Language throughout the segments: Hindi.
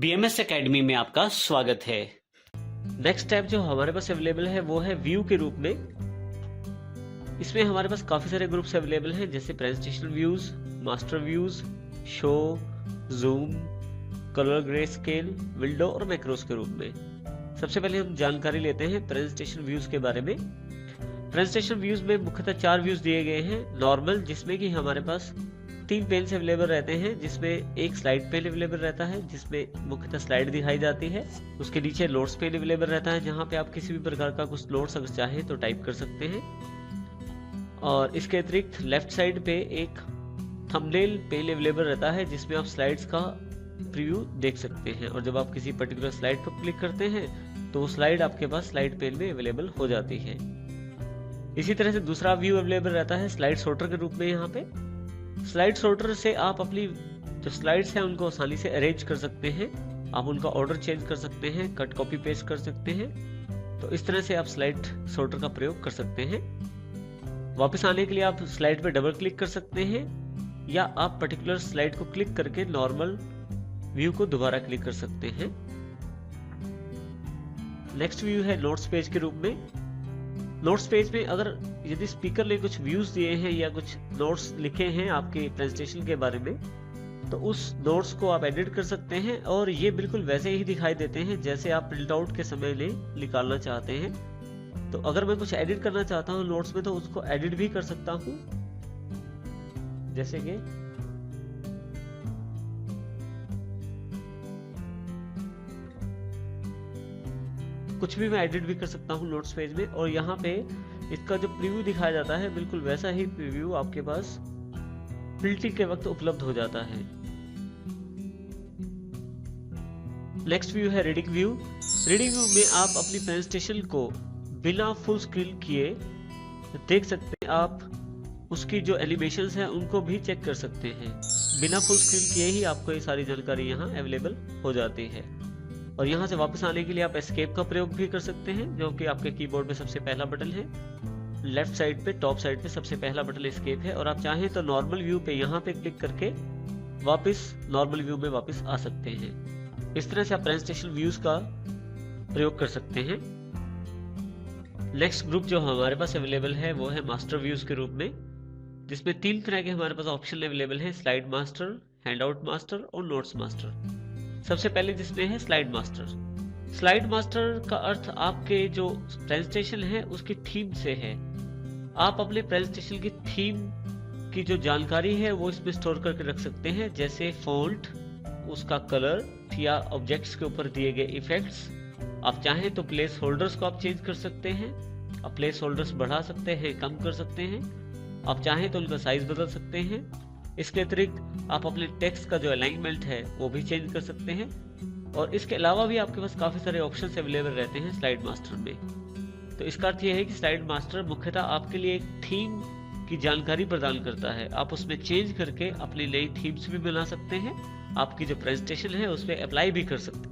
BMS एकेडमी में आपका स्वागत है। नेक्स्ट टैब जो हमारे पास अवेलेबल है वो है व्यू के रूप में। इसमें हमारे पास काफ़ी सारे ग्रुप्स अवेलेबल हैं, जैसे presentation views, master views, show, zoom, colour grey scale, window और मैक्रोस के रूप में। सबसे पहले हम जानकारी लेते हैं प्रेजेंटेशन व्यूज के बारे में। प्रेजेंटेशन व्यूज में मुख्यतः 4 व्यूज दिए गए हैं। नॉर्मल, जिसमें कि हमारे पास 3 पेन्स अवेलेबल रहते हैं, जिसमें एक स्लाइड पेन अवेलेबल रहता है जिसमें मुख्यतः स्लाइड दिखाई जाती है। उसके नीचे नोट्स पेन अवेलेबल रहता है, जहां पे आप किसी भी प्रकार का कुछ नोट्स अगर चाहें तो टाइप कर सकते हैं। और इसके अतिरिक्त लेफ्ट साइड पे एक थंबनेल पेन अवेलेबल रहता है, जिसमें आप स्लाइड्स का प्रीव्यू देख सकते हैं। और जब आप किसी पर्टिकुलर स्लाइड पर क्लिक करते हैं तो वो स्लाइड आपके पास स्लाइड पेन में अवेलेबल हो जाती है। इसी तरह से दूसरा व्यू अवेलेबल रहता है स्लाइड सॉर्टर के रूप में। यहाँ पे स्लाइड सॉर्टर से आप अपनी जो स्लाइड्स हैं उनको आसानी से अरेंज कर सकते हैं। आप उनका ऑर्डर चेंज कर सकते हैं, कट कॉपी पेस्ट कर सकते हैं। तो इस तरह से आप स्लाइड सॉर्टर का प्रयोग कर सकते हैं। वापस आने के लिए आप स्लाइड पे डबल क्लिक कर सकते हैं, या आप पर्टिकुलर स्लाइड को क्लिक करके नॉर्मल व्यू को दोबारा क्लिक कर सकते हैं। नेक्स्ट व्यू है नोट्स पेज के रूप में। नोट्स पेज में अगर यदि स्पीकर ने कुछ व्यूज दिए हैं या कुछ नोट्स लिखे हैं आपके प्रेजेंटेशन के बारे में, तो उस नोट्स को आप एडिट कर सकते हैं और ये बिल्कुल वैसे ही दिखाई देते हैं जैसे आप प्रिंट आउट के समय में निकालना चाहते हैं। तो अगर मैं कुछ एडिट करना चाहता हूँ नोट्स में, तो उसको एडिट भी कर सकता हूँ, जैसे कि कुछ भी मैं एडिट भी कर सकता हूँ नोट्स पेज में। और यहाँ पे इसका जो प्रीव्यू दिखाया जाता है, बिल्कुल वैसा ही प्रीव्यू आपके पास प्रिंटिंग के वक्त उपलब्ध हो जाता है। नेक्स्ट व्यू है रीडिंग व्यू। रीडिंग व्यू में आप अपनी प्रेजेंटेशन को बिना फुल स्क्रीन किए देख सकते हैं। आप उसकी जो एनिमेशंस हैं उनको भी चेक कर सकते हैं। बिना फुल स्क्रीन किए ही आपको ये सारी जानकारी यहाँ अवेलेबल हो जाती है। और यहाँ से वापस आने के लिए आप एस्केप का प्रयोग भी कर सकते हैं, जो कि आपके कीबोर्ड में सबसे पहला बटन है। लेफ्ट साइड पे, टॉप साइड पे सबसे पहला बटन एस्केप है। और आप चाहें तो नॉर्मल व्यू पे यहाँ पे क्लिक करके वापस नॉर्मल व्यू में वापस आ सकते हैं। इस तरह से आप प्रेजेंटेशन व्यूज का प्रयोग कर सकते हैं। नेक्स्ट ग्रुप जो हमारे पास अवेलेबल है वो है मास्टर व्यूज के रूप में, जिसमें 3 तरह के हमारे पास ऑप्शन अवेलेबल है: स्लाइड मास्टर, हैंडआउट मास्टर और नोट्स मास्टर। सबसे पहले जिसमें है स्लाइड मास्टर। स्लाइड मास्टर का अर्थ आपके जो प्रेजेंटेशन है उसकी थीम से है। आप अपने प्रेजेंटेशन की थीम की जो जानकारी है वो इसमें स्टोर करके रख सकते हैं, जैसे फॉन्ट, उसका कलर या ऑब्जेक्ट्स के ऊपर दिए गए इफेक्ट्स। आप चाहें तो प्लेस होल्डर्स को आप चेंज कर सकते हैं। आप प्लेस होल्डर्स बढ़ा सकते हैं, कम कर सकते हैं। आप चाहें तो उनका साइज बदल सकते हैं। इसके अतिरिक्त आप अपने टेक्स्ट का जो अलाइनमेंट है वो भी चेंज कर सकते हैं। और इसके अलावा भी आपके पास काफ़ी सारे ऑप्शंस अवेलेबल रहते हैं स्लाइड मास्टर में। तो इसका अर्थ यह है कि स्लाइड मास्टर मुख्यतः आपके लिए एक थीम की जानकारी प्रदान करता है। आप उसमें चेंज करके अपनी नई थीम्स भी बना सकते हैं, आपकी जो प्रेजेंटेशन है उस पर अप्लाई भी कर सकते हैं।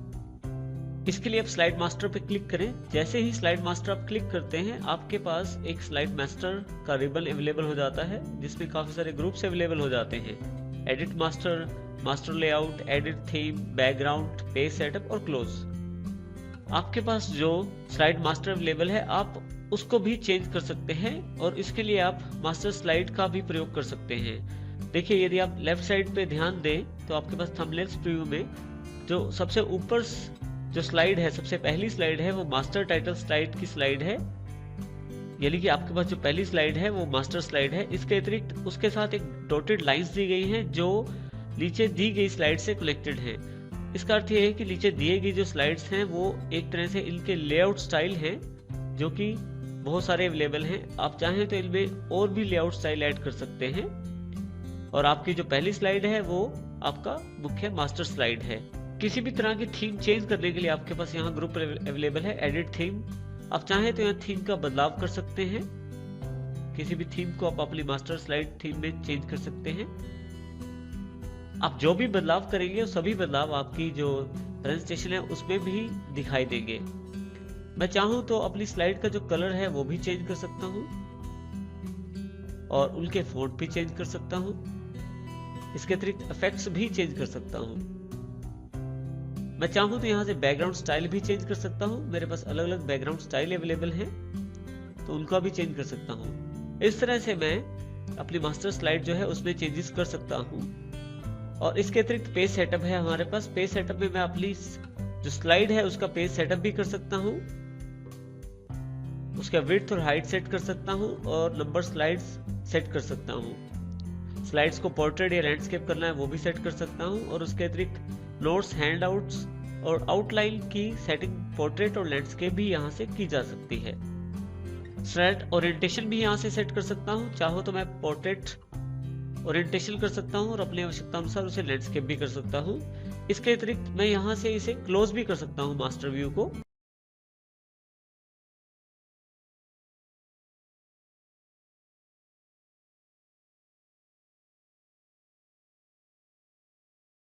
इसके लिए आप स्लाइड मास्टर पे क्लिक करें। जैसे ही स्लाइड मास्टर आप क्लिक करते हैं, आपके पास एक स्लाइड मास्टर का रिबन अवेलेबल हो जाता है, जिसमें काफी सारे ग्रुप्स अवेलेबल हो जाते हैं: edit master, master layout, edit theme, background, page setup और क्लोज। आपके पास जो स्लाइड मास्टर अवेलेबल है आप उसको भी चेंज कर सकते हैं, और इसके लिए आप मास्टर स्लाइड का भी प्रयोग कर सकते हैं। देखिए, यदि आप लेफ्ट साइड पे ध्यान दें तो आपके पास थंबनेल्स प्रीव्यू में जो सबसे ऊपर जो स्लाइड है, सबसे पहली स्लाइड है, वो मास्टर टाइटल स्लाइड की स्लाइड है। यानी कि आपके पास जो पहली स्लाइड है वो मास्टर स्लाइड है। इसके अतिरिक्त उसके साथ एक डॉटेड लाइंस दी गई हैं जो नीचे दी गई स्लाइड से कनेक्टेड है। इसका अर्थ ये है कि नीचे दिए गई जो स्लाइड्स हैं वो एक तरह से इनके लेआउट स्टाइल हैं, जो कि बहुत सारे अवेलेबल हैं। आप चाहें तो इनमें और भी लेआउट स्टाइल ऐड कर सकते हैं। और आपकी जो पहली स्लाइड है वो आपका मुख्य मास्टर स्लाइड है। किसी भी तरह की थीम चेंज करने के लिए आपके पास यहाँ ग्रुप अवेलेबल है, एडिट थीम। आप चाहें तो यहाँ थीम का बदलाव कर सकते हैं। किसी भी थीम को आप अपनी मास्टर स्लाइड थीम में चेंज कर सकते हैं। आप जो भी बदलाव करेंगे सभी बदलाव आपकी जो प्रेजेंटेशन है उसमें भी दिखाई देंगे। मैं चाहूँ तो अपनी स्लाइड का जो कलर है वो भी चेंज कर सकता हूँ, और उनके फॉन्ट भी चेंज कर सकता हूँ। इसके अतिरिक्त इफेक्ट्स भी चेंज कर सकता हूँ। मैं चाहूँ तो यहाँ से बैकग्राउंड स्टाइल भी चेंज कर सकता हूँ। मेरे पास अलग अलग बैकग्राउंड स्टाइल अवेलेबल है, तो उनका भी चेंज कर सकता हूँ। इस तरह से मैं अपनी मास्टर स्लाइड जो है उसमें चेंजेस कर सकता हूँ। और इसके अतिरिक्त पेज सेटअप है हमारे पास। पेज सेटअप में मैं अपनी जो स्लाइड है उसका पेज सेटअप भी कर सकता हूँ, उसका विड्थ और हाइट सेट कर सकता हूँ, और नंबर स्लाइड्स सेट कर सकता हूँ। स्लाइड्स को पोर्ट्रेट या लैंडस्केप करना है वो भी सेट कर सकता हूँ। और उसके अतिरिक्त नोट्स, हैंडआउट्स और आउटलाइन की सेटिंग पोर्ट्रेट और लैंडस्केप भी यहाँ से की जा सकती है। स्लाइड ओरिएंटेशन भी यहाँ से सेट कर सकता हूँ। चाहो तो मैं पोर्ट्रेट ओरिएंटेशन कर सकता हूँ और अपनी आवश्यकता अनुसार उसे लैंडस्केप भी कर सकता हूँ। इसके अतिरिक्त मैं यहाँ से इसे क्लोज भी कर सकता हूँ मास्टर व्यू को।